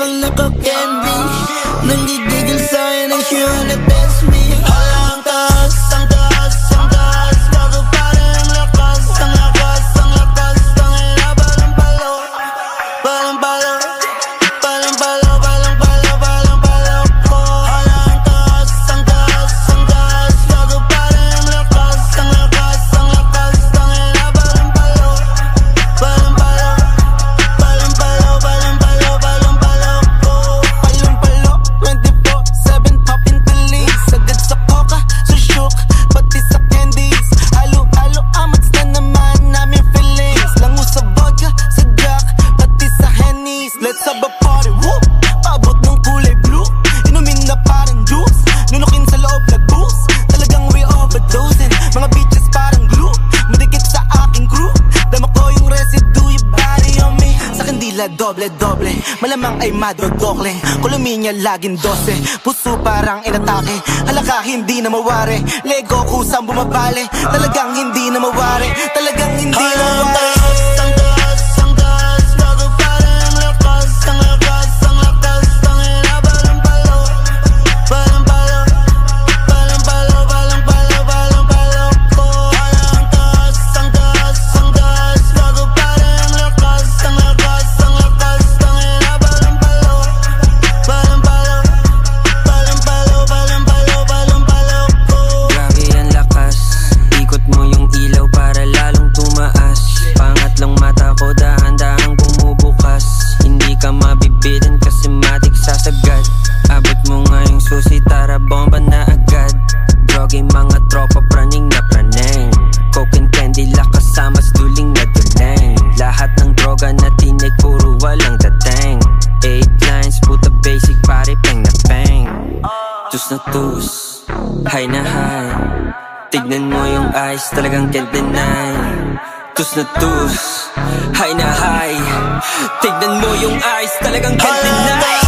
parang naka-candy. Nanggigigil sa'kin and she wanna test me. Ang taas, ang taas, ang taas. Gago parang lakas, ang lakas, ang lakas. Tangina balang palo, balang palo, balang palo, balang palo, balang palo ko. Ang taas, ang taas, ang taas. Gago parang lakas, ang lakas, ang lakas. Tangina balang palo, balang palo, balang palo, balang palo, balang palo ko. Palang palo, 24/7 popping pills. Sagad sa coca, so shook, pati sa candies. Halo-halo amats na naman namin feelings. Lango sa vodka, sa jack, pati sa hennies. Let's have a party, whoop! Paabot ng kulay blue, inumin na parang juice. Nunukin sa loob, nag-boost. Talagang we overdosing. Mga bitches parang glue, madikit sa aking crew. Dama ko yung residue, your body on me. Sa kandila, doble-doble, malamang ay madodokling. Kuluminya laging 12, puso parang inatake. Halaka hindi na mawari, Lego kusang bumabali. Talagang hindi na mawari, talagang hindi na mawari. Ang taas, ang taas, gago parang lakas. Ang lakas, ang lakas, tangina balang palo, balang palo, balang palo, balang palo, balang palo ko. Ang taas, ang taas, ang taas, gago parang lakas. Ang lakas, ang lakas, tangina balang palo, balang palo, balang palo, balang palo, balang palo ko. Grabe ang lakas, ikot mo yung ilaw para lalong tumaas. Pangatlong mata ko dahan-dahang bumubukas. Hindi ka mabibitin kasi matik sasagad. Abot mo nga yung susi, tara bomba na agad. Jogging mga tropa praning na praneng. Coke and candy lakas samas duling na duling. Lahat ng droga na tinig puro walang dateng. 8 lines puta basic pare peng na peng. Tus na tus, high na high. Tignan mo yung eyes, talagang can't deny. Tus na tus, high na high. Tignan mo yung eyes, talagang can't deny.